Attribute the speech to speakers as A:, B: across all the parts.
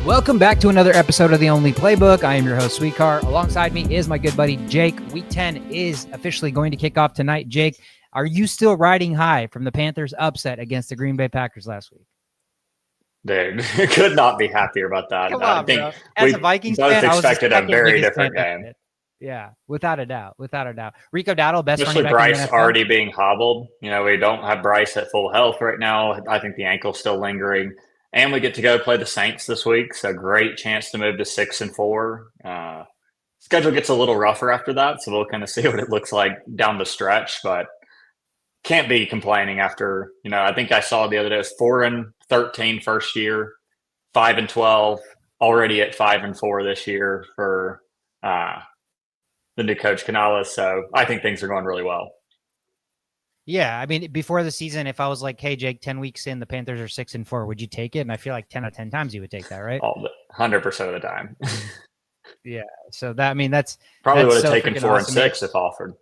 A: Welcome back to another episode of The Only Playbook. I am your host, Sweetcar. Alongside me is my good buddy, Jake. Week 10 is officially going to kick off tonight. Jake, are you still riding high from the Panthers' upset against the Green Bay Packers last week?
B: Dude, could not be happier about that.
A: Come
B: I
A: on,
B: think
A: bro. As a Vikings
B: both
A: fan, I was the
B: expected a
A: second
B: very
A: biggest
B: different
A: Panthers
B: game.
A: fan. Yeah, without a doubt. Rico Dowdle, best
B: Especially
A: running back in the
B: Bryce
A: NFL.
B: already being hobbled. You know, we don't have Bryce at full health right now. I think the ankle's still lingering. And we get to go play the Saints this week. So great chance to move to 6-4. Schedule gets a little rougher after that. So we'll kind of see what it looks like down the stretch. But can't be complaining after, I think I saw the other day it was 4-13 first year, 5-12, already at 5-4 this year for the new coach Canales. So I think things are going really well.
A: Yeah, I mean, before the season, if I was like, hey, Jake, 10 weeks in, the Panthers are 6-4, would you take it? And I feel like 10 out of 10 times you would take that, right?
B: 100% of the time.
A: Yeah. So that's
B: probably would have
A: so
B: taken 4
A: awesome.
B: and 6 if offered.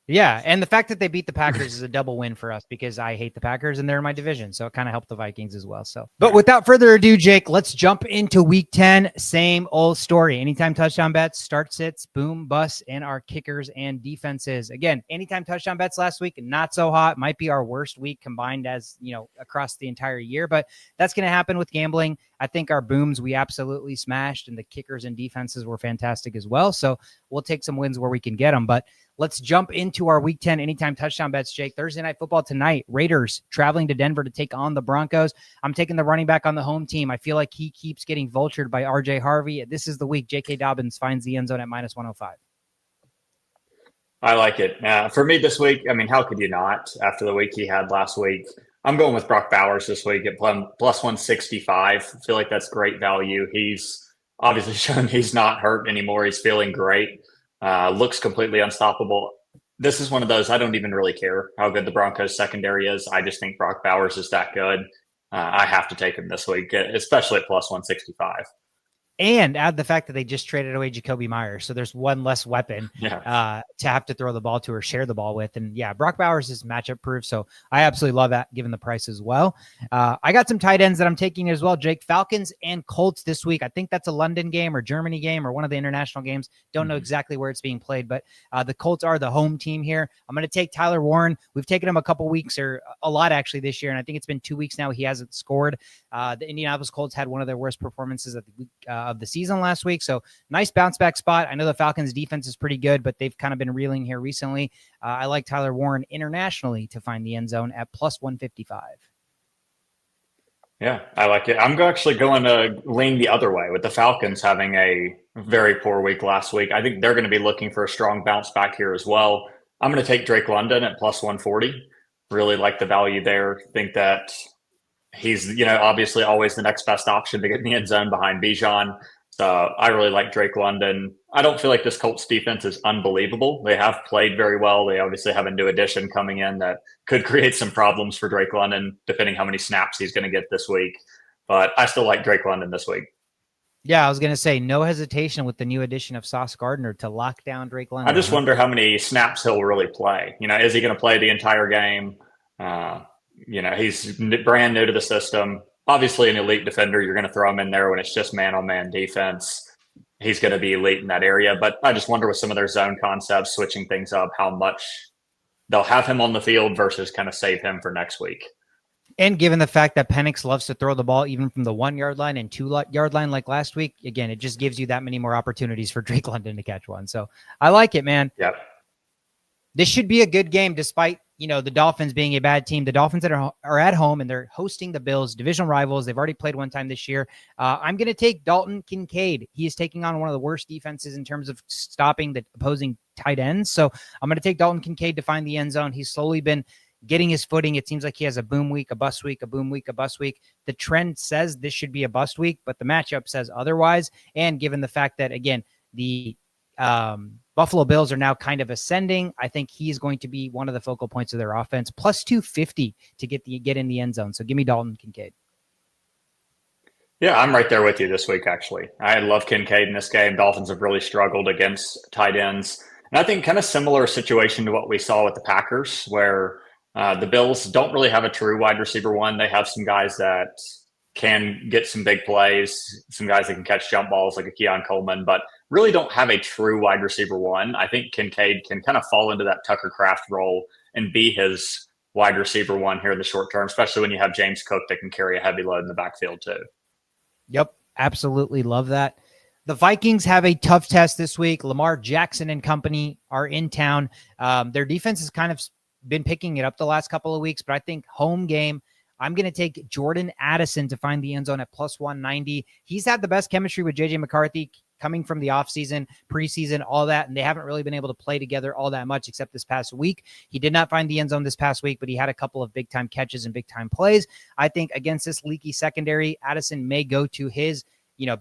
A: Yeah, and the fact that they beat the Packers is a double win for us because I hate the Packers and they're in my division, so it kind of helped the Vikings as well. So, but without further ado, Jake, let's jump into Week 10. Same old story. Anytime touchdown bets, start sits, boom, bust, and our kickers and defenses. Again, anytime touchdown bets last week, not so hot. Might be our worst week combined as across the entire year, but that's going to happen with gambling. I think our booms we absolutely smashed, and the kickers and defenses were fantastic as well. So we'll take some wins where we can get them, but. Let's jump into our Week 10 anytime touchdown bets, Jake. Thursday Night Football tonight. Raiders traveling to Denver to take on the Broncos. I'm taking the running back on the home team. I feel like he keeps getting vultured by RJ Harvey. This is the week J.K. Dobbins finds the end zone at -105.
B: I like it. For me this week, I mean, how could you not after the week he had last week? I'm going with Brock Bowers this week at +165. I feel like that's great value. He's obviously shown he's not hurt anymore. He's feeling great. Looks completely unstoppable. This is one of those, I don't even really care how good the Broncos secondary is. I just think Brock Bowers is that good. I have to take him this week, especially at +165.
A: And add the fact that they just traded away Jacoby Myers. So there's one less weapon to have to throw the ball to or share the ball with. And yeah, Brock Bowers is matchup proof. So I absolutely love that given the price as well. I got some tight ends that I'm taking as well, Jake. Falcons and Colts this week. I think that's a London game or Germany game or one of the international games. Don't know exactly where it's being played, but the Colts are the home team here. I'm going to take Tyler Warren. We've taken him a couple weeks or a lot actually this year. And I think it's been 2 weeks now. He hasn't scored. The Indianapolis Colts had one of their worst performances of the season last week. So nice bounce back spot. I know the Falcons defense is pretty good, but they've kind of been reeling here recently. I like Tyler Warren internationally to find the end zone at +155.
B: Yeah, I like it. I'm actually going to lean the other way with the Falcons having a very poor week last week. I think they're going to be looking for a strong bounce back here as well. I'm going to take Drake London at +140. Really like the value there. Think that he's, obviously always the next best option to get in the end zone behind Bijan. So I really like Drake London. I don't feel like this Colts defense is unbelievable. They have played very well. They obviously have a new addition coming in that could create some problems for Drake London, depending how many snaps he's going to get this week. But I still like Drake London this week.
A: Yeah, I was going to say no hesitation with the new addition of Sauce Gardner to lock down Drake London.
B: I just wonder how many snaps he'll really play. Is he going to play the entire game? He's brand new to the system. Obviously, an elite defender, you're going to throw him in there when it's just man-on-man defense. He's going to be elite in that area. But I just wonder with some of their zone concepts, switching things up, how much they'll have him on the field versus kind of save him for next week.
A: And given the fact that Penix loves to throw the ball even from the 1 yard line and 2 yard line like last week, again, it just gives you that many more opportunities for Drake London to catch one. So I like it, man.
B: Yep.
A: This should be a good game despite, the Dolphins being a bad team. The Dolphins that are at home and they're hosting the Bills, divisional rivals. They've already played one time this year. I'm going to take Dalton Kincaid. He is taking on one of the worst defenses in terms of stopping the opposing tight ends. So I'm going to take Dalton Kincaid to find the end zone. He's slowly been getting his footing. It seems like he has a boom week, a bust week, a boom week, a bust week. The trend says this should be a bust week, but the matchup says otherwise. And given the fact that, again, the Buffalo Bills are now kind of ascending, I think he's going to be one of the focal points of their offense. +250 to get in the end zone. So give me Dalton Kincaid.
B: Yeah, I'm right there with you this week, actually. I love Kincaid in this game. Dolphins have really struggled against tight ends. And I think kind of similar situation to what we saw with the Packers, where the Bills don't really have a true wide receiver one. They have some guys that can get some big plays, some guys that can catch jump balls like a Keon Coleman, but really don't have a true wide receiver one. I think Kincaid can kind of fall into that Tucker Kraft role and be his wide receiver one here in the short term, especially when you have James Cook that can carry a heavy load in the backfield too.
A: Yep, absolutely love that. The Vikings have a tough test this week. Lamar Jackson and company are in town. Their defense has kind of been picking it up the last couple of weeks, but I think home game, I'm going to take Jordan Addison to find the end zone at plus 190. He's had the best chemistry with JJ McCarthy coming from the offseason, preseason, all that, and they haven't really been able to play together all that much except this past week. He did not find the end zone this past week, but he had a couple of big-time catches and big-time plays. I think against this leaky secondary, Addison may go to his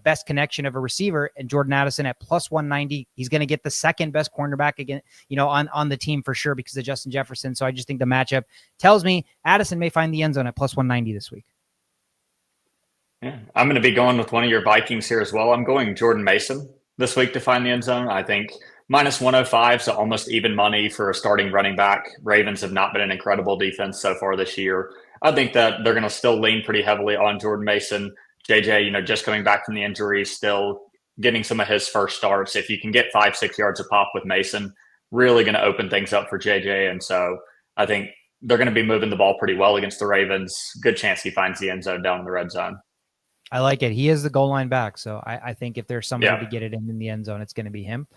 A: best connection of a receiver, and Jordan Addison at plus 190. He's going to get the second best cornerback again, on the team for sure because of Justin Jefferson. So I just think the matchup tells me Addison may find the end zone at plus 190 this week.
B: Yeah, I'm going to be going with one of your Vikings here as well. I'm going Jordan Mason this week to find the end zone. I think minus 105, so almost even money for a starting running back. Ravens have not been an incredible defense so far this year. I think that they're going to still lean pretty heavily on Jordan Mason. JJ, just coming back from the injury, still getting some of his first starts. If you can get 5-6 yards a pop with Mason, really going to open things up for JJ. And so I think they're going to be moving the ball pretty well against the Ravens. Good chance he finds the end zone down in the red zone.
A: I like it. He is the goal line back. So I think if there's somebody to get it in the end zone, it's going to be him.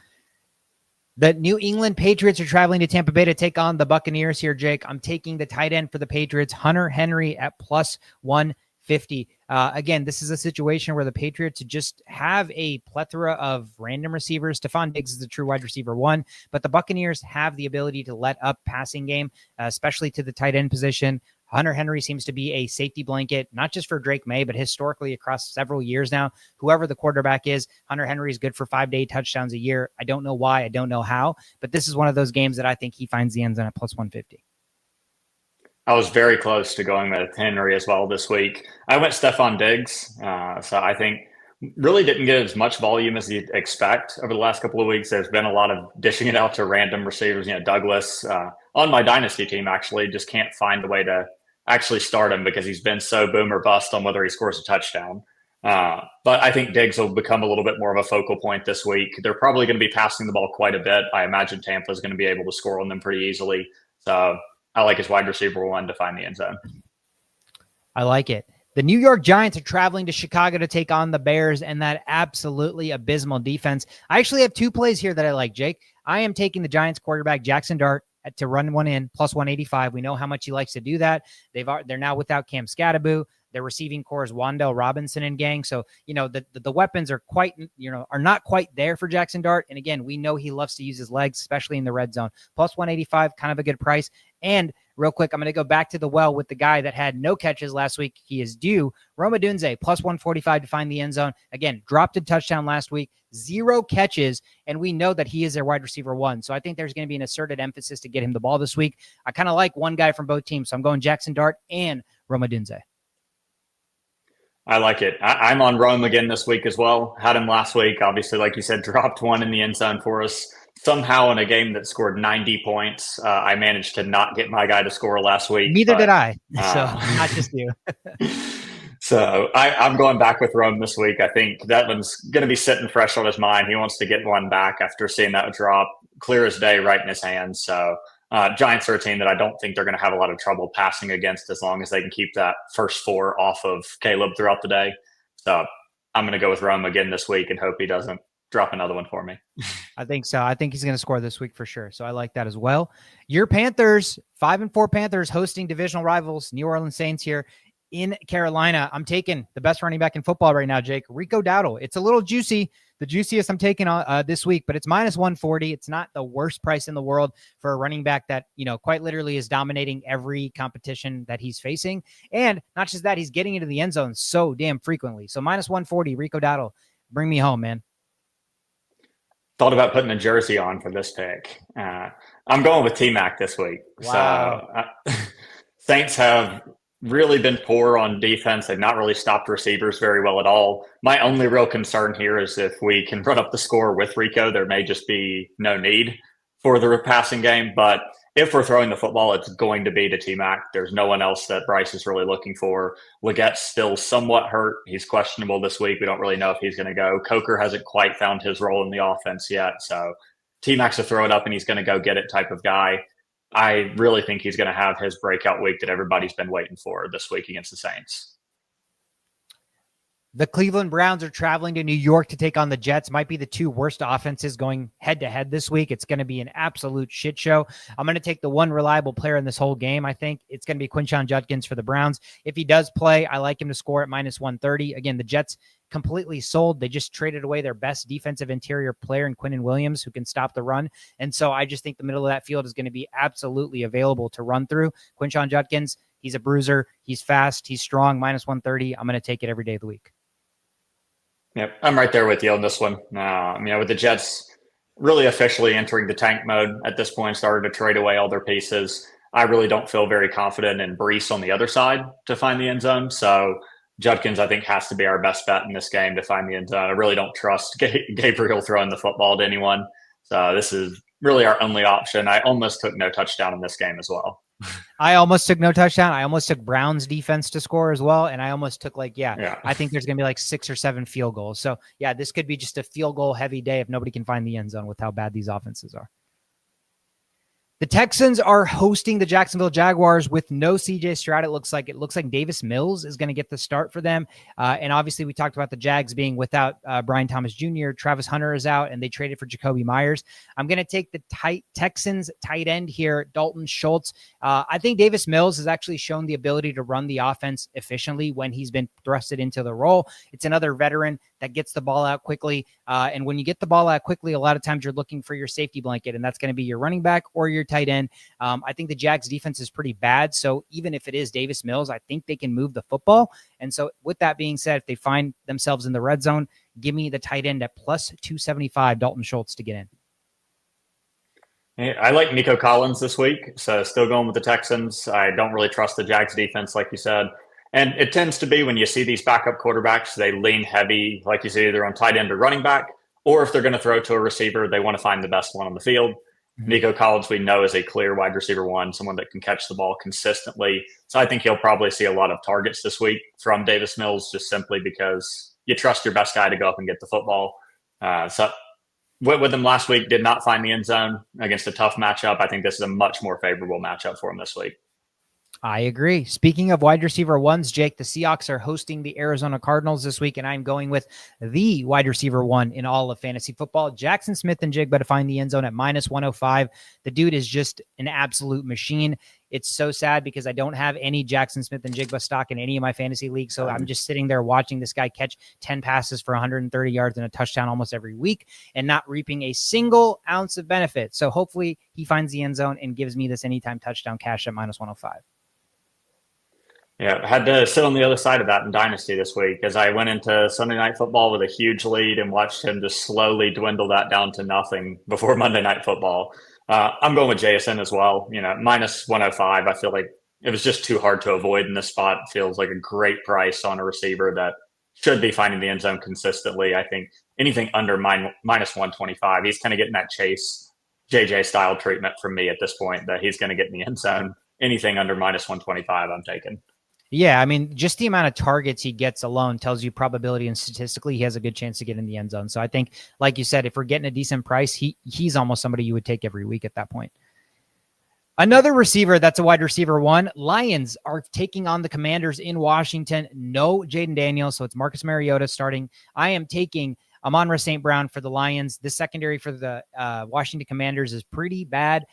A: The New England Patriots are traveling to Tampa Bay to take on the Buccaneers here, Jake. I'm taking the tight end for the Patriots, Hunter Henry at plus 150. Again, this is a situation where the Patriots just have a plethora of random receivers. Stephon Diggs is the true wide receiver one, but the Buccaneers have the ability to let up passing game, especially to the tight end position. Hunter Henry seems to be a safety blanket, not just for Drake May, but historically across several years now. Whoever the quarterback is, Hunter Henry is good for 5 to 8 touchdowns a year. I don't know why. I don't know how, but this is one of those games that I think he finds the end zone at plus 150.
B: I was very close to going with Henry as well this week. I went Stephon Diggs, so I think really didn't get as much volume as you'd expect over the last couple of weeks. There's been a lot of dishing it out to random receivers. Douglas on my dynasty team actually just can't find a way to actually start him because he's been so boom or bust on whether he scores a touchdown. But I think Diggs will become a little bit more of a focal point this week. They're probably going to be passing the ball quite a bit. I imagine Tampa is going to be able to score on them pretty easily. So I like his wide receiver one to find the end zone.
A: I like it. The New York Giants are traveling to Chicago to take on the Bears and that absolutely abysmal defense. I actually have 2 plays here that I like, Jake. I am taking the Giants quarterback, Jackson Dart, to run one in, plus 185. We know how much he likes to do that. They're now without Cam Scatterbo. Their receiving core is Wan'Dale Robinson and gang. So, the weapons are are not quite there for Jackson Dart. And again, we know he loves to use his legs, especially in the red zone. Plus 185, kind of a good price. And real quick, I'm going to go back to the well with the guy that had no catches last week. He is due. Roma Dunze, plus 145 to find the end zone. Again, dropped a touchdown last week, 0 catches, and we know that he is their wide receiver one. So I think there's going to be an asserted emphasis to get him the ball this week. I kind of like one guy from both teams. So I'm going Jackson Dart and Roma Dunze.
B: I like it. I'm on Rome again this week as well. Had him last week. Obviously, like you said, dropped one in the end zone for us. Somehow in a game that scored 90 points, I managed to not get my guy to score last week.
A: Neither did I. So not just you.
B: So I'm going back with Rome this week. I think that one's going to be sitting fresh on his mind. He wants to get one back after seeing that drop clear as day right in his hands. So Giants are a team that I don't think they're going to have a lot of trouble passing against as long as they can keep that first 4 off of Caleb throughout the day. So I'm going to go with Rome again this week and hope he doesn't drop another one for me.
A: I think so. I think he's going to score this week for sure. So I like that as well. Your Panthers, 5-4 Panthers hosting divisional rivals, New Orleans Saints here in Carolina. I'm taking the best running back in football right now, Jake, Rico Dowdle. It's a little juicy, the juiciest I'm taking this week, but it's minus 140. It's not the worst price in the world for a running back that, quite literally is dominating every competition that he's facing. And not just that, he's getting into the end zone so damn frequently. So minus 140, Rico Dowdle, bring me home, man.
B: Thought about putting a jersey on for this pick. I'm going with T-Mac this week.
A: Wow.
B: So Saints have really been poor on defense. They've not really stopped receivers very well at all. My only real concern here is if we can run up the score with Rico, there may just be no need for the passing game. But if we're throwing the football, it's going to be to T-Mac. There's no one else that Bryce is really looking for. Legette's still somewhat hurt. He's questionable this week. We don't really know if he's going to go. Coker hasn't quite found his role in the offense yet. So T-Mac's a throw it up and he's going to go get it type of guy. I really think he's going to have his breakout week that everybody's been waiting for this week against the Saints.
A: The Cleveland Browns are traveling to New York to take on the Jets. Might be the two worst offenses going head-to-head this week. It's going to be an absolute shit show. I'm going to take the one reliable player in this whole game. I think it's going to be Quinshon Judkins for the Browns. If he does play, I like him to score at -130. Again, the Jets completely sold. They just traded away their best defensive interior player in Quinnen Williams, who can stop the run. And so I just think the middle of that field is going to be absolutely available to run through. Quinshon Judkins, he's a bruiser. He's fast. He's strong. -130. I'm going to take it every day of the week.
B: Yep, I'm right there with you on this one. With the Jets really officially entering the tank mode at this point, started to trade away all their pieces, I really don't feel very confident in Breece on the other side to find the end zone. So Judkins, I think, has to be our best bet in this game to find the end zone. I really don't trust Gabriel throwing the football to anyone. So this is really our only option. I almost took no touchdown in this game as well.
A: I almost took no touchdown. I almost took Brown's defense to score as well. And I almost took I think there's going to be 6 or 7 field goals. So yeah, this could be just a field goal heavy day if nobody can find the end zone with how bad these offenses are. The Texans are hosting the Jacksonville Jaguars with no CJ Stroud. It looks like Davis Mills is going to get the start for them. And obviously we talked about the Jags being without Brian Thomas Jr. Travis Hunter is out and they traded for Jacoby Myers. I'm going to take the Texans tight end here, Dalton Schultz. I think Davis Mills has actually shown the ability to run the offense efficiently when he's been thrusted into the role. It's another veteran that gets the ball out quickly. And when you get the ball out quickly, a lot of times you're looking for your safety blanket, and that's going to be your running back or your tight end. I think the Jags defense is pretty bad. So even if it is Davis Mills, I think they can move the football. And so with that being said, if they find themselves in the red zone, give me the tight end at +275, Dalton Schultz, to get in.
B: I like Nico Collins this week, so still going with the Texans. I don't really trust the Jags defense, like you said. And it tends to be when you see these backup quarterbacks, they lean heavy, like you say, either on tight end or running back, or if they're going to throw to a receiver, they want to find the best one on the field. Mm-hmm. Nico Collins, we know, is a clear wide receiver one, someone that can catch the ball consistently. So I think he'll probably see a lot of targets this week from Davis Mills, just simply because you trust your best guy to go up and get the football. So with him last week, did not find the end zone against a tough matchup. I think this is a much more favorable matchup for him this week.
A: I agree. Speaking of wide receiver ones, Jake, the Seahawks are hosting the Arizona Cardinals this week, and I'm going with the wide receiver one in all of fantasy football, Jackson Smith-Njigba, to find the end zone at -105. The dude is just an absolute machine. It's so sad because I don't have any Jackson Smith-Njigba stock in any of my fantasy leagues, so I'm just sitting there watching this guy catch 10 passes for 130 yards and a touchdown almost every week and not reaping a single ounce of benefit. So hopefully he finds the end zone and gives me this anytime touchdown cash at -105.
B: Yeah, I had to sit on the other side of that in Dynasty this week as I went into Sunday Night Football with a huge lead and watched him just slowly dwindle that down to nothing before Monday Night Football. I'm going with JSN as well. -105. I feel like it was just too hard to avoid in this spot. It feels like a great price on a receiver that should be finding the end zone consistently. I think anything under -125, he's kind of getting that Chase JJ style treatment from me at this point that he's going to get in the end zone. Anything under -125, I'm taking.
A: Yeah, I mean, just the amount of targets he gets alone tells you probability and statistically he has a good chance to get in the end zone. So I think, like you said, if we're getting a decent price, he's almost somebody you would take every week at that point. Another receiver that's a wide receiver one, Lions are taking on the Commanders in Washington. No Jaden Daniels, so it's Marcus Mariota starting. I am taking Amon-Ra St. Brown for the Lions. The secondary for the Washington Commanders is pretty bad.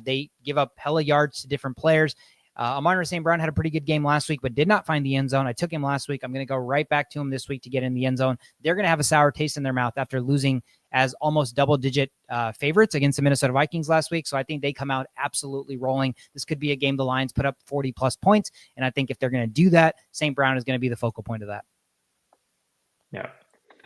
A: They give up hella yards to different players. Amon-Ra St. Brown had a pretty good game last week, but did not find the end zone. I took him last week. I'm going to go right back to him this week to get in the end zone. They're going to have a sour taste in their mouth after losing as almost double-digit favorites against the Minnesota Vikings last week. So I think they come out absolutely rolling. This could be a game the Lions put up 40-plus points, and I think if they're going to do that, St. Brown is going to be the focal point of that.
B: Yeah.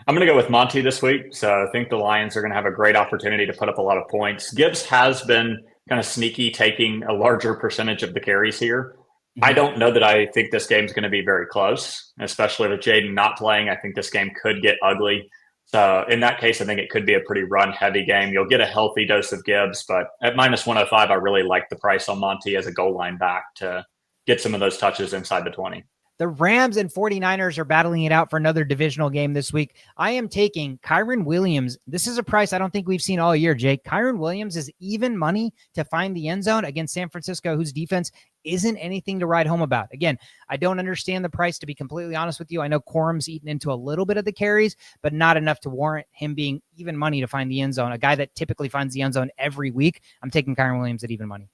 B: I'm going to go with Monty this week. So I think the Lions are going to have a great opportunity to put up a lot of points. Gibbs has been kind of sneaky, taking a larger percentage of the carries here. Mm-hmm. I don't know that I think this game's going to be very close, especially with Jaden not playing. I think this game could get ugly. So in that case, I think it could be a pretty run heavy game. You'll get a healthy dose of Gibbs, but at minus 105, I really like the price on Monty as a goal line back to get some of those touches inside the 20.
A: The Rams and 49ers are battling it out for another divisional game this week. I am taking Kyren Williams. This is a price I don't think we've seen all year, Jake. Kyren Williams is even money to find the end zone against San Francisco, whose defense isn't anything to write home about. Again, I don't understand the price, to be completely honest with you. I know Corum's eaten into a little bit of the carries, but not enough to warrant him being even money to find the end zone. A guy that typically finds the end zone every week. I'm taking Kyren Williams at even money.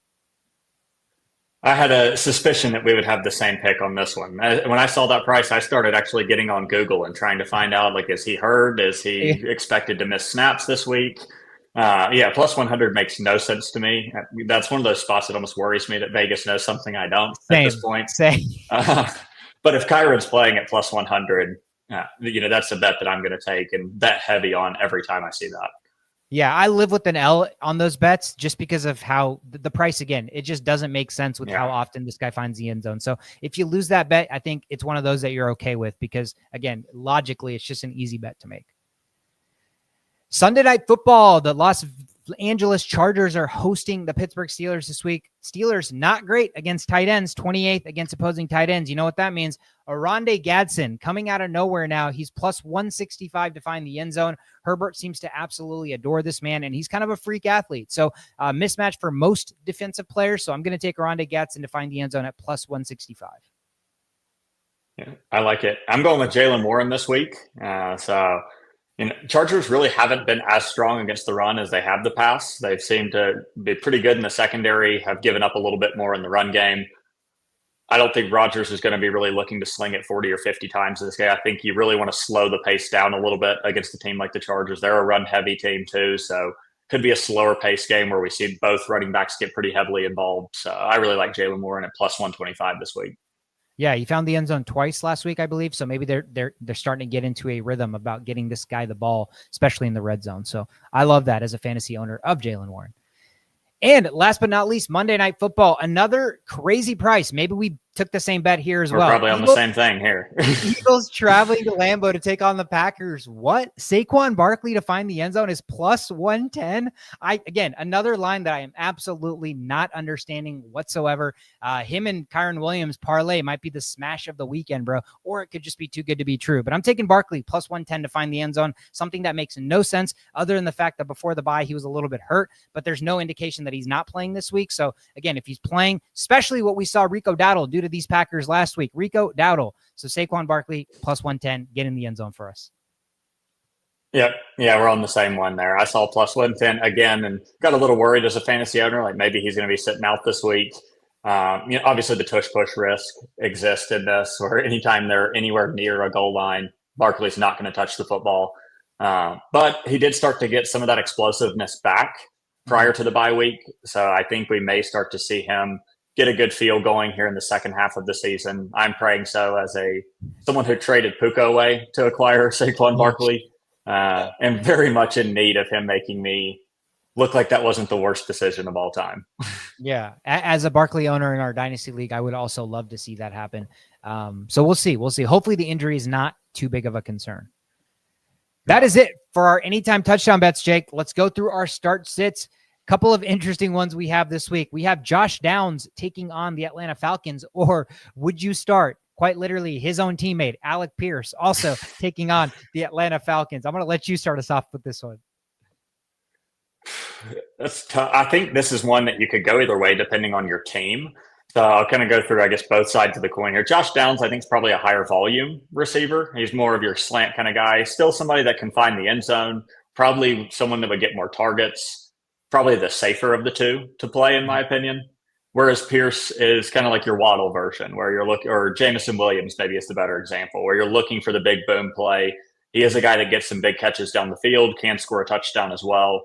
B: I had a suspicion that we would have the same pick on this one. When I saw that price, I started actually getting on Google and trying to find out, like, is he hurt? Is he expected to miss snaps this week? Plus 100 makes no sense to me. That's one of those spots that almost worries me that Vegas knows something I don't at this point. But if Kyron's playing at plus 100, that's a bet that I'm going to take and bet heavy on every time I see that.
A: Yeah, I live with an L on those bets just because of how the price, again, it just doesn't make sense with how often this guy finds the end zone. So if you lose that bet, I think it's one of those that you're okay with because, again, logically, it's just an easy bet to make. Sunday Night Football, the Los Angeles Chargers are hosting the Pittsburgh Steelers this week. Steelers not great against tight ends, 28th against opposing tight ends. You know what that means? Aronde Gadsden coming out of nowhere now. He's plus 165 to find the end zone. Herbert seems to absolutely adore this man, and he's kind of a freak athlete. So mismatch for most defensive players. So I'm going to take Aronde Gadsden to find the end zone at plus 165.
B: Yeah, I like it. I'm going with Jalen Warren this week. Chargers really haven't been as strong against the run as they have the pass. They've seemed to be pretty good in the secondary, have given up a little bit more in the run game. I don't think Rodgers is going to be really looking to sling it 40 or 50 times this game. I think you really want to slow the pace down a little bit against a team like the Chargers. They're a run-heavy team too, so could be a slower pace game where we see both running backs get pretty heavily involved. So I really like Jalen Warren at plus 125 this week.
A: Yeah, he found the end zone twice last week, I believe. So maybe they're starting to get into a rhythm about getting this guy the ball, especially in the red zone. So I love that as a fantasy owner of Jalen Warren. And last but not least, Monday Night Football, another crazy price. Maybe we took the same bet here as well.
B: We're probably on the same thing here.
A: Eagles traveling to Lambeau to take on the Packers. What? Saquon Barkley to find the end zone is plus 110. Again, another line that I am absolutely not understanding whatsoever. Him and Kyren Williams parlay might be the smash of the weekend, bro. Or it could just be too good to be true. But I'm taking Barkley plus 110 to find the end zone. Something that makes no sense other than the fact that before the bye, he was a little bit hurt, but there's no indication that he's not playing this week. So again, if he's playing, especially what we saw Rico Dowdle do to these Packers last week, Rico Dowdle. So Saquon Barkley plus 110, get in the end zone for us.
B: Yep. Yeah, we're on the same one there. I saw plus 110 again and got a little worried as a fantasy owner, like maybe he's going to be sitting out this week. Obviously the tush-push risk exists in this, or anytime they're anywhere near a goal line, Barkley's not going to touch the football. But he did start to get some of that explosiveness back prior to the bye week. So I think we may start to see him get a good feel going here in the second half of the season. I'm praying so as someone who traded Puka away to acquire Saquon Barkley. And very much in need of him making me look like that wasn't the worst decision of all time.
A: Yeah. As a Barkley owner in our Dynasty League, I would also love to see that happen. So we'll see. We'll see. Hopefully the injury is not too big of a concern. That is it for our anytime touchdown bets, Jake. Let's go through our start sits. Couple of interesting ones we have this week. We have Josh Downs taking on the Atlanta Falcons, or would you start, quite literally, his own teammate, Alec Pierce, also taking on the Atlanta Falcons. I'm going to let you start us off with this one.
B: That's tough. I think this is one that you could go either way depending on your team. So I'll kind of go through, I guess, both sides of the coin here. Josh Downs, I think, is probably a higher volume receiver. He's more of your slant kind of guy. Still somebody that can find the end zone. Probably someone that would get more targets. Probably the safer of the two to play, in my opinion. Whereas Pierce is kind of like your Waddle version, where you're looking, or Jameson Williams maybe is the better example, where you're looking for the big boom play. He is a guy that gets some big catches down the field, can score a touchdown as well.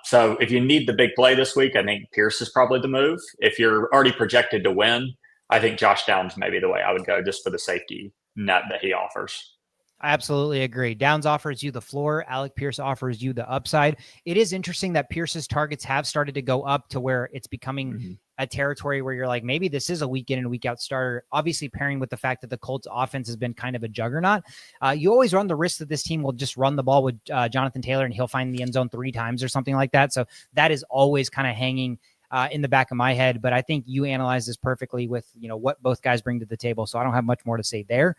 B: So if you need the big play this week, I think Pierce is probably the move. If you're already projected to win, I think Josh Downs may be the way I would go, just for the safety net that he offers.
A: I absolutely agree. Downs offers you the floor. Alec Pierce offers you the upside. It is interesting that Pierce's targets have started to go up to where it's becoming a territory where you're like, maybe this is a week in and week out starter. Obviously, pairing with the fact that the Colts offense has been kind of a juggernaut, you always run the risk that this team will just run the ball with Jonathan Taylor and he'll find the end zone 3 times or something like that. So that is always kind of hanging in the back of my head. But I think you analyze this perfectly with, what both guys bring to the table. So I don't have much more to say there.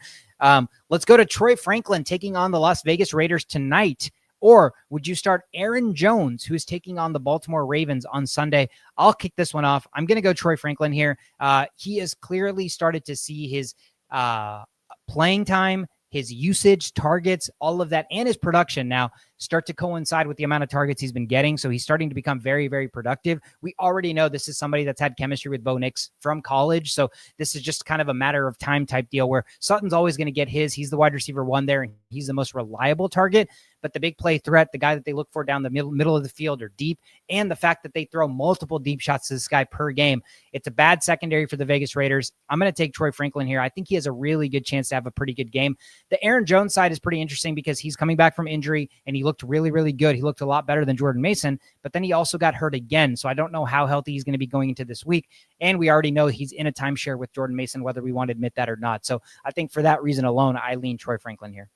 A: Let's go to Troy Franklin taking on the Las Vegas Raiders tonight. Or would you start Aaron Jones, who is taking on the Baltimore Ravens on Sunday? I'll kick this one off. I'm going to go Troy Franklin here. He has clearly started to see his playing time, his usage, targets, all of that, and his production now start to coincide with the amount of targets he's been getting. So he's starting to become very, very productive. We already know this is somebody that's had chemistry with Bo Nix from college. So this is just kind of a matter of time type deal where Sutton's always going to get his. He's the wide receiver 1 there, and he's the most reliable target. But the big play threat, the guy that they look for down the middle of the field or deep, and the fact that they throw multiple deep shots to this guy per game, it's a bad secondary for the Vegas Raiders. I'm going to take Troy Franklin here. I think he has a really good chance to have a pretty good game. The Aaron Jones side is pretty interesting because he's coming back from injury and he looked really, really good. He looked a lot better than Jordan Mason, but then he also got hurt again. So I don't know how healthy he's going to be going into this week. And we already know he's in a timeshare with Jordan Mason, whether we want to admit that or not. So I think for that reason alone, I lean Troy Franklin here.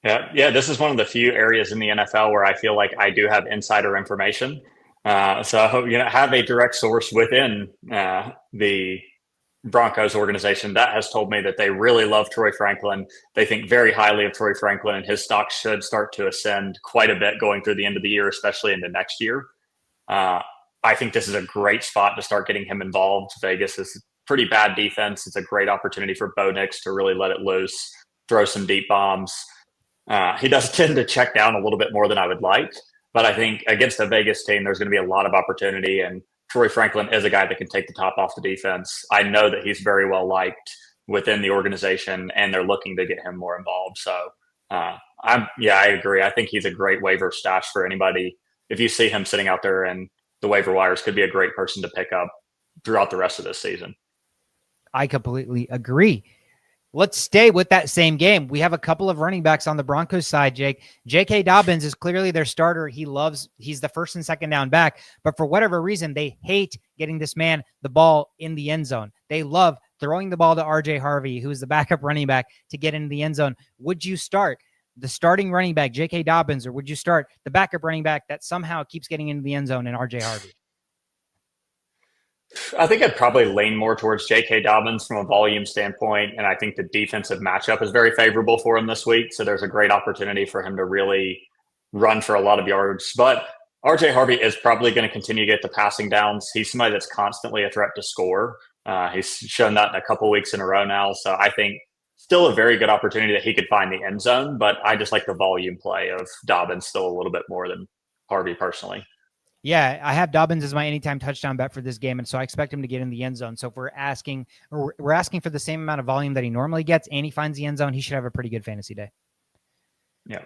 B: Yeah. This is one of the few areas in the NFL where I feel like I do have insider information. So have a direct source within the Broncos organization that has told me that they really love Troy Franklin. They think very highly of Troy Franklin, and his stock should start to ascend quite a bit going through the end of the year, especially into next year. I think this is a great spot to start getting him involved. Vegas is pretty bad defense. It's a great opportunity for Bo Nix to really let it loose, throw some deep bombs. He does tend to check down a little bit more than I would like, but I think against a Vegas team, there's going to be a lot of opportunity, and Troy Franklin is a guy that can take the top off the defense. I know that he's very well liked within the organization, and they're looking to get him more involved. So, I agree. I think he's a great waiver stash for anybody. If you see him sitting out there and the waiver wires, could be a great person to pick up throughout the rest of this season.
A: I completely agree. Let's stay with that same game. We have a couple of running backs on the Broncos side, Jake. J.K. Dobbins is clearly their starter. He's the first and second down back, but for whatever reason, they hate getting this man the ball in the end zone. They love throwing the ball to R.J. Harvey, who is the backup running back, to get into the end zone. Would you start the starting running back, J.K. Dobbins, or would you start the backup running back that somehow keeps getting into the end zone in R.J. Harvey?
B: I think I'd probably lean more towards J.K. Dobbins from a volume standpoint, and I think the defensive matchup is very favorable for him this week, so there's a great opportunity for him to really run for a lot of yards. But R.J. Harvey is probably going to continue to get the passing downs. He's somebody that's constantly a threat to score. He's shown that in a couple weeks in a row now, so I think still a very good opportunity that he could find the end zone, but I just like the volume play of Dobbins still a little bit more than Harvey personally.
A: Yeah, I have Dobbins as my anytime touchdown bet for this game, and so I expect him to get in the end zone. So if we're asking for the same amount of volume that he normally gets, and he finds the end zone, he should have a pretty good fantasy day.
B: Yeah.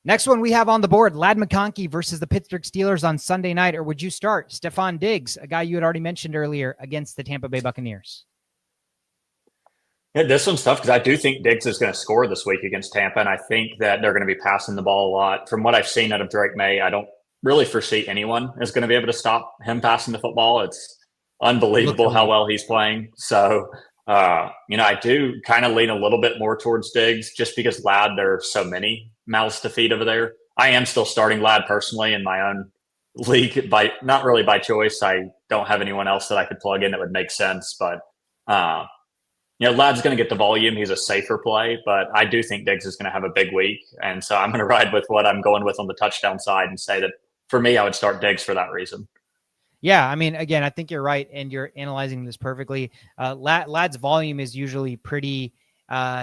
A: Next one we have on the board, Ladd McConkey versus the Pittsburgh Steelers on Sunday night. Or would you start Stephon Diggs, a guy you had already mentioned earlier, against the Tampa Bay Buccaneers?
B: Yeah, this one's tough because I do think Diggs is going to score this week against Tampa, and I think that they're going to be passing the ball a lot. From what I've seen out of Drake May, I don't really foresee anyone is going to be able to stop him passing the football. It's unbelievable how well he's playing. So, I do kind of lean a little bit more towards Diggs just because Ladd, there are so many mouths to feed over there. I am still starting Ladd personally in my own league, not really by choice. I don't have anyone else that I could plug in that would make sense, but Ladd's going to get the volume. He's a safer play, but I do think Diggs is going to have a big week. And so I'm going to ride with what I'm going with on the touchdown side and say that for me, I would start Diggs for that reason.
A: Yeah, I mean, again, I think you're right, and you're analyzing this perfectly. Ladd's volume is usually pretty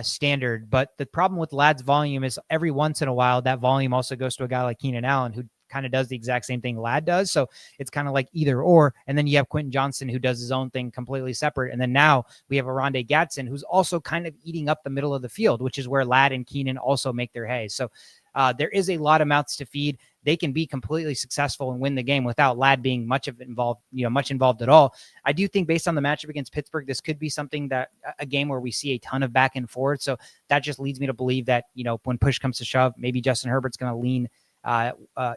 A: standard, but the problem with Ladd's volume is every once in a while, that volume also goes to a guy like Keenan Allen, who kind of does the exact same thing Ladd does. So it's kind of like either or. And then you have Quentin Johnson, who does his own thing completely separate. And then now we have Oronde Gadsden, who's also kind of eating up the middle of the field, which is where Ladd and Keenan also make their hay. So there is a lot of mouths to feed. They can be completely successful and win the game without Ladd being much involved at all. I do think based on the matchup against Pittsburgh, this could be something that a game where we see a ton of back and forth. So that just leads me to believe that, when push comes to shove, maybe Justin Herbert's going to lean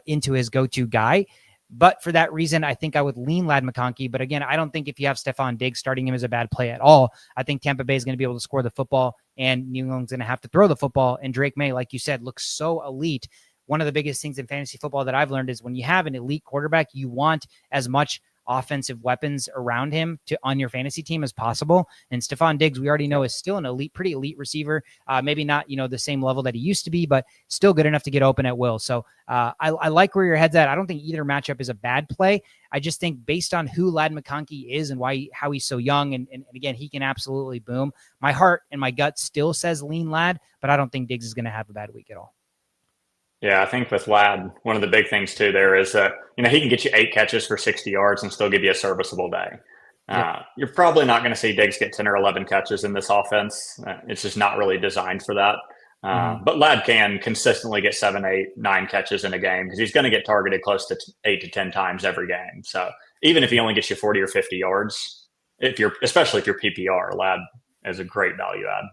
A: into his go-to guy. But for that reason, I think I would lean Ladd McConkey. But again, I don't think if you have Stephon Diggs, starting him is a bad play at all. I think Tampa Bay is going to be able to score the football, and New England's going to have to throw the football. And Drake May, like you said, looks so elite. One of the biggest things in fantasy football that I've learned is when you have an elite quarterback, you want as much offensive weapons around him on your fantasy team as possible. And Stephon Diggs, we already know, is still an pretty elite receiver. Maybe not, the same level that he used to be, but still good enough to get open at will. So I like where your head's at. I don't think either matchup is a bad play. I just think based on who Ladd McConkey is and how he's so young, and again, he can absolutely boom. My heart and my gut still says lean Ladd, but I don't think Diggs is going to have a bad week at all.
B: Yeah, I think with Ladd, one of the big things too there is that, he can get you 8 catches for 60 yards and still give you a serviceable day. You're probably not going to see Diggs get 10 or 11 catches in this offense. It's just not really designed for that. But Ladd can consistently get 7, 8, 9 catches in a game because he's going to get targeted close to 8 to 10 times every game. So even if he only gets you 40 or 50 yards, especially if you're PPR, Ladd is a great value add.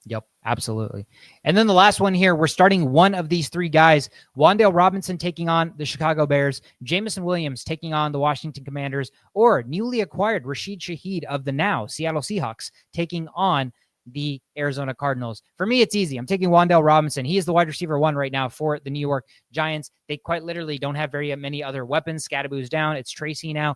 A: Yep, absolutely. And then the last one here, we're starting one of these 3 guys. Wan'Dale Robinson taking on the Chicago Bears, Jameson Williams taking on the Washington Commanders, or newly acquired Rashid Shaheed of the now Seattle Seahawks taking on the Arizona Cardinals. For me, it's easy. I'm taking Wan'Dale Robinson. He is the wide receiver 1 right now for the New York Giants. They quite literally don't have very many other weapons. Scadaboo's down. It's Tracy now.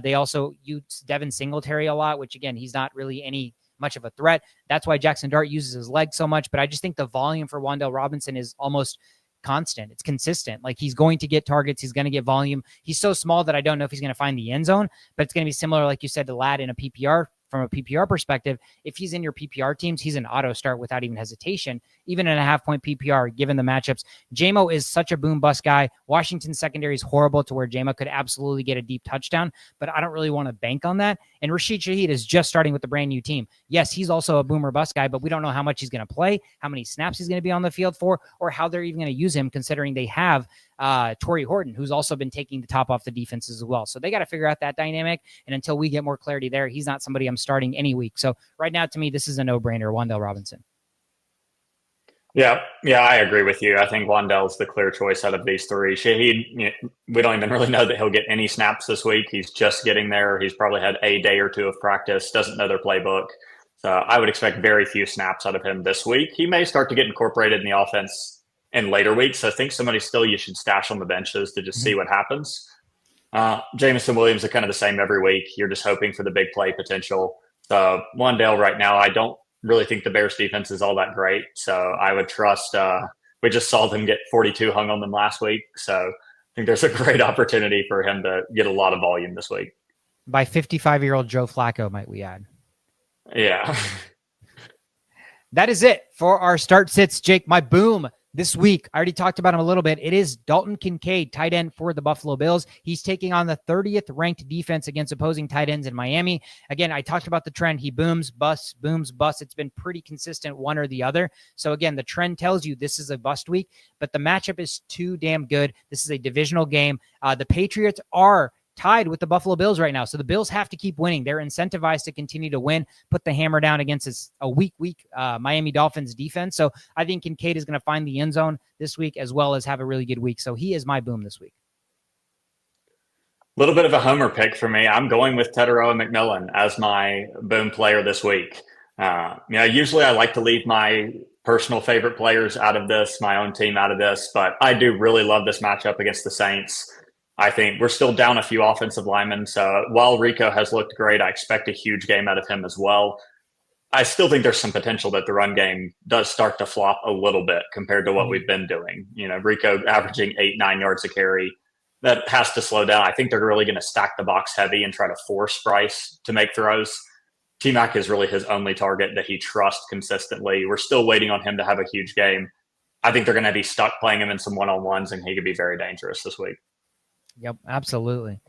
A: They also use Devin Singletary a lot, which again, he's not really much of a threat. That's why Jackson Dart uses his leg so much. But I just think the volume for Wan'Dale Robinson is almost constant. It's consistent. Like, he's going to get targets. He's going to get volume. He's so small that I don't know if he's going to find the end zone, but it's going to be similar, like you said, to Ladd in a PPR. From a PPR perspective, if he's in your PPR teams, he's an auto start without even hesitation, even in a half-point PPR, given the matchups. JMO is such a boom-bust guy. Washington's secondary is horrible to where JMO could absolutely get a deep touchdown, but I don't really want to bank on that. And Rashid Shaheed is just starting with the brand-new team. Yes, he's also a boomer-bust guy, but we don't know how much he's going to play, how many snaps he's going to be on the field for, or how they're even going to use him, considering they have Torrey Horton, who's also been taking the top off the defenses as well. So they got to figure out that dynamic. And until we get more clarity there, he's not somebody I'm starting any week. So right now, to me, this is a no-brainer, Wan'Dale Robinson.
B: Yeah, I agree with you. I think Wan'Dale's the clear choice out of these 3. Shaheed, we don't even really know that he'll get any snaps this week. He's just getting there. He's probably had a day or 2 of practice, doesn't know their playbook. So I would expect very few snaps out of him this week. He may start to get incorporated in the offense in later weeks. So I think somebody still you should stash on the benches to just see what happens. Jameson Williams are kind of the same every week. You're just hoping for the big play potential. So Wan'Dale right now, I don't really think the Bears defense is all that great. So I would trust, we just saw them get 42 hung on them last week. So I think there's a great opportunity for him to get a lot of volume this week.
A: By 55-year-old Joe Flacco, might we add.
B: Yeah.
A: That is it for our start sits, Jake. My boom this week, I already talked about him a little bit. It is Dalton Kincaid, tight end for the Buffalo Bills. He's taking on the 30th ranked defense against opposing tight ends in Miami. Again, I talked about the trend. He booms, busts, booms, busts. It's been pretty consistent, one or the other. So again, the trend tells you this is a bust week, but the matchup is too damn good. This is a divisional game. The Patriots are tied with the Buffalo Bills right now. So the Bills have to keep winning. They're incentivized to continue to win, put the hammer down against a weak Miami Dolphins defense. So I think Kincaid is going to find the end zone this week as well as have a really good week. So he is my boom this week.
B: A little bit of a homer pick for me. I'm going with Teteroa McMillan as my boom player this week. Usually I like to leave my personal favorite players out of this, my own team out of this, but I do really love this matchup against the Saints. I think we're still down a few offensive linemen. So while Rico has looked great, I expect a huge game out of him as well. I still think there's some potential that the run game does start to flop a little bit compared to what we've been doing. Rico averaging 8-9 yards a carry. That has to slow down. I think they're really going to stack the box heavy and try to force Bryce to make throws. T-Mac is really his only target that he trusts consistently. We're still waiting on him to have a huge game. I think they're going to be stuck playing him in some one-on-ones, and he could be very dangerous this week.
A: Yep, absolutely.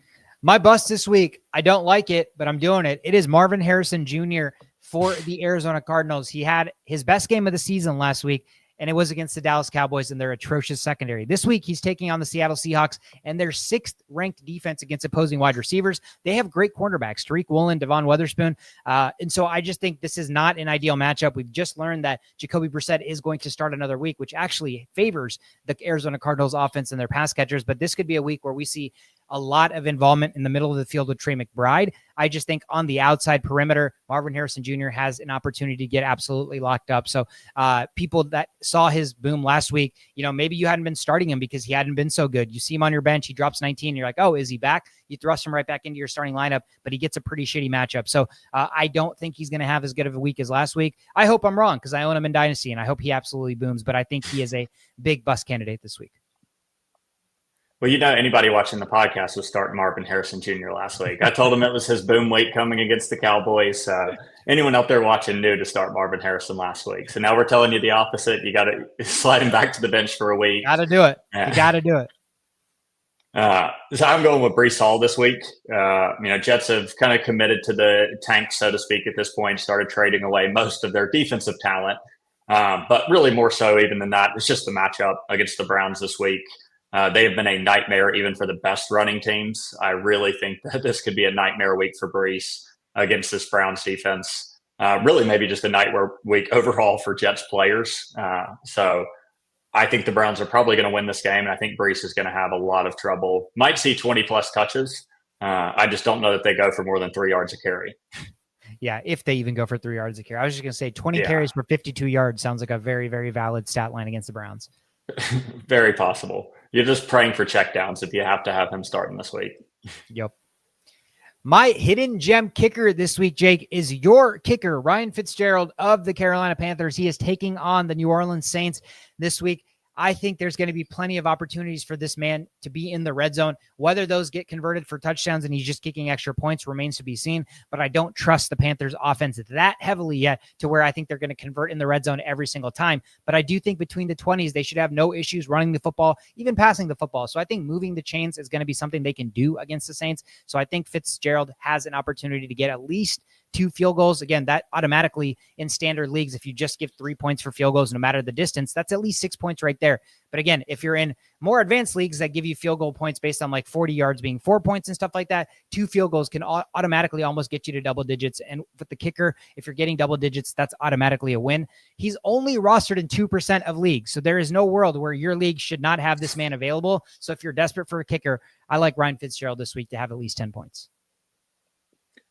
A: My bust this week, I don't like it, but I'm doing it. It is Marvin Harrison Jr. for the Arizona Cardinals. He had his best game of the season last week, and it was against the Dallas Cowboys and their atrocious secondary. This week, he's taking on the Seattle Seahawks and their 6th ranked defense against opposing wide receivers. They have great cornerbacks, Tariq Woolen, Devon Witherspoon. And so I just think this is not an ideal matchup. We've just learned that Jacoby Brissett is going to start another week, which actually favors the Arizona Cardinals offense and their pass catchers. But this could be a week where we see a lot of involvement in the middle of the field with Trey McBride. I just think on the outside perimeter, Marvin Harrison Jr. has an opportunity to get absolutely locked up. So people that saw his boom last week, maybe you hadn't been starting him because he hadn't been so good. You see him on your bench, he drops 19, and you're like, oh, is he back? You thrust him right back into your starting lineup, but he gets a pretty shitty matchup. So I don't think he's going to have as good of a week as last week. I hope I'm wrong because I own him in Dynasty, and I hope he absolutely booms, but I think he is a big bust candidate this week.
B: Well, anybody watching the podcast was starting Marvin Harrison Jr. last week. I told him it was his boom week coming against the Cowboys. Anyone out there watching knew to start Marvin Harrison last week. So now we're telling you the opposite. You got to slide him back to the bench for a week.
A: Got to do it. You got to do it.
B: So I'm going with Breece Hall this week. Jets have kind of committed to the tank, so to speak, at this point, started trading away most of their defensive talent. But really more so even than that, it's just the matchup against the Browns this week. They have been a nightmare even for the best running teams. I really think that this could be a nightmare week for Breece against this Browns defense. Really maybe just a nightmare week overall for Jets players. So I think the Browns are probably going to win this game, and I think Breece is going to have a lot of trouble. Might see 20-plus touches. I just don't know that they go for more than 3 yards a carry.
A: Yeah, if they even go for 3 yards a carry. I was just going to say 20 carries for 52 yards sounds like a very, very valid stat line against the Browns.
B: Very possible. You're just praying for checkdowns if you have to have him starting this week.
A: Yep. My hidden gem kicker this week, Jake, is your kicker, Ryan Fitzgerald of the Carolina Panthers. He is taking on the New Orleans Saints this week. I think there's going to be plenty of opportunities for this man to be in the red zone. Whether those get converted for touchdowns and he's just kicking extra points remains to be seen, but I don't trust the Panthers offense that heavily yet to where I think they're going to convert in the red zone every single time. But I do think between the 20s, they should have no issues running the football, even passing the football. So I think moving the chains is going to be something they can do against the Saints. So I think Fitzgerald has an opportunity to get at least 2 field goals. Again, that automatically in standard leagues, if you just give 3 points for field goals, no matter the distance, that's at least 6 points right there. But again, if you're in more advanced leagues that give you field goal points based on like 40 yards being 4 points and stuff like that, 2 field goals can automatically almost get you to double digits. And with the kicker, if you're getting double digits, that's automatically a win. He's only rostered in 2% of leagues. So there is no world where your league should not have this man available. So if you're desperate for a kicker, I like Ryan Fitzgerald this week to have at least 10 points.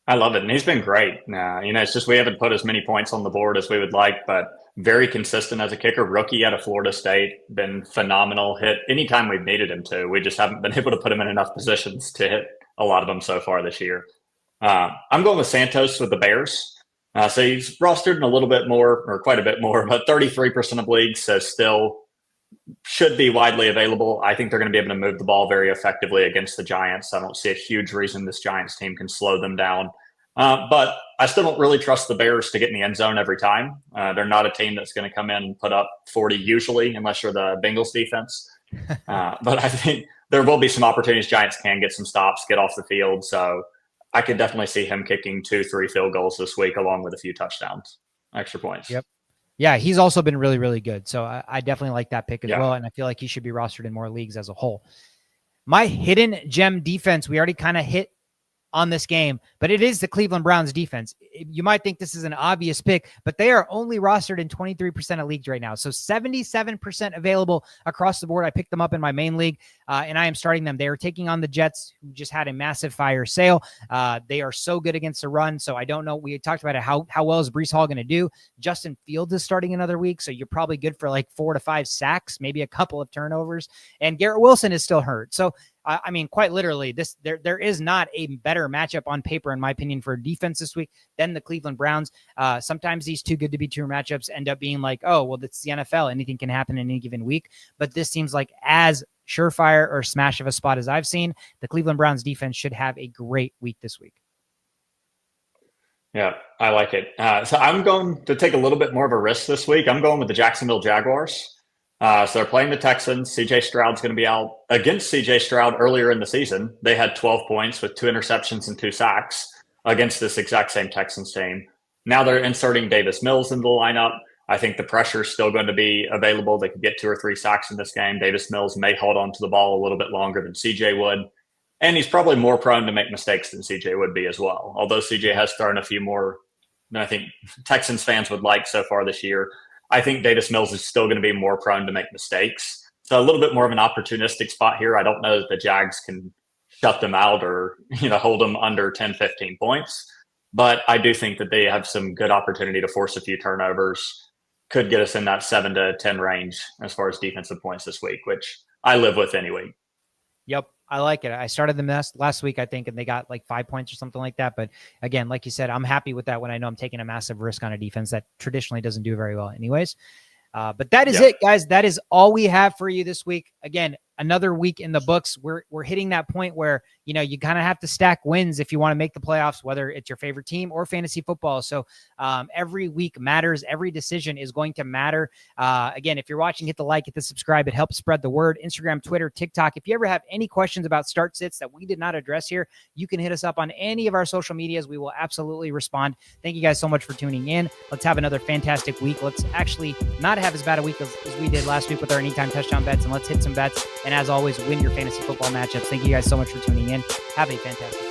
B: I love it. And he's been great. It's just we haven't put as many points on the board as we would like, but very consistent as a kicker. Rookie out of Florida State, been phenomenal. Hit anytime we've needed him to. We just haven't been able to put him in enough positions to hit a lot of them so far this year. I'm going with Santos with the Bears. So he's rostered in a little bit more, or quite a bit more, but 33% of leagues, so still should be widely available. I think they're going to be able to move the ball very effectively against the Giants. I don't see a huge reason this Giants team can slow them down. But I still don't really trust the Bears to get in the end zone every time. They're not a team that's going to come in and put up 40 usually, unless you're the Bengals defense. But I think there will be some opportunities. Giants can get some stops, get off the field. So I could definitely see him kicking 2-3 field goals this week, along with a few touchdowns, extra points.
A: Yep. Yeah, he's also been really, really good. So I definitely like that pick as well. And I feel like he should be rostered in more leagues as a whole. My hidden gem defense, we already kind of hit on this game, but it is the Cleveland Browns defense. You might think this is an obvious pick, but they are only rostered in 23% of leagues right now. So 77% available across the board. I picked them up in my main league, and I am starting them. They are taking on the Jets, who just had a massive fire sale. They are so good against the run. So I don't know. We talked about it. How well is Breece Hall going to do? Justin Fields is starting another week. So you're probably good for like 4 to 5 sacks, maybe a couple of turnovers. And Garrett Wilson is still hurt. So I mean, quite literally, there is not a better matchup on paper, in my opinion, for defense this week than the Cleveland Browns. Sometimes these too good to be true matchups end up being like, oh, well, it's the NFL. Anything can happen in any given week. But this seems like as surefire or smash of a spot as I've seen. The Cleveland Browns defense should have a great week this week.
B: Yeah, I like it. So I'm going to take a little bit more of a risk this week. I'm going with the Jacksonville Jaguars. So they're playing the Texans. CJ Stroud's going to be out. Against CJ Stroud earlier in the season, they had 12 points with 2 interceptions and 2 sacks against this exact same Texans team. Now they're inserting Davis Mills into the lineup. I think the pressure is still going to be available. They could get 2 or 3 sacks in this game. Davis Mills may hold on to the ball a little bit longer than CJ would. And he's probably more prone to make mistakes than CJ would be as well. Although CJ has thrown a few more than I think Texans fans would like so far this year, I think Davis Mills is still going to be more prone to make mistakes. So a little bit more of an opportunistic spot here. I don't know that the Jags can shut them out or, hold them under 10, 15 points. But I do think that they have some good opportunity to force a few turnovers. Could get us in that 7 to 10 range as far as defensive points this week, which I live with any week.
A: Yep. I like it. I started them last week, I think, and they got like 5 points or something like that. But again, like you said, I'm happy with that when I know I'm taking a massive risk on a defense that traditionally doesn't do very well anyways. But that is it, guys. That is all we have for you this week. Again, another week in the books. We're hitting that point where, you kind of have to stack wins if you want to make the playoffs, whether it's your favorite team or fantasy football. So every week matters. Every decision is going to matter. Again, if you're watching, hit the like, hit the subscribe. It helps spread the word. Instagram, Twitter, TikTok. If you ever have any questions about start sits that we did not address here, you can hit us up on any of our social medias. We will absolutely respond. Thank you guys so much for tuning in. Let's have another fantastic week. Let's actually not have as bad a week as we did last week with our anytime touchdown bets, and let's hit some bets. And as always, win your fantasy football matchups. Thank you guys so much for tuning in. Have a fantastic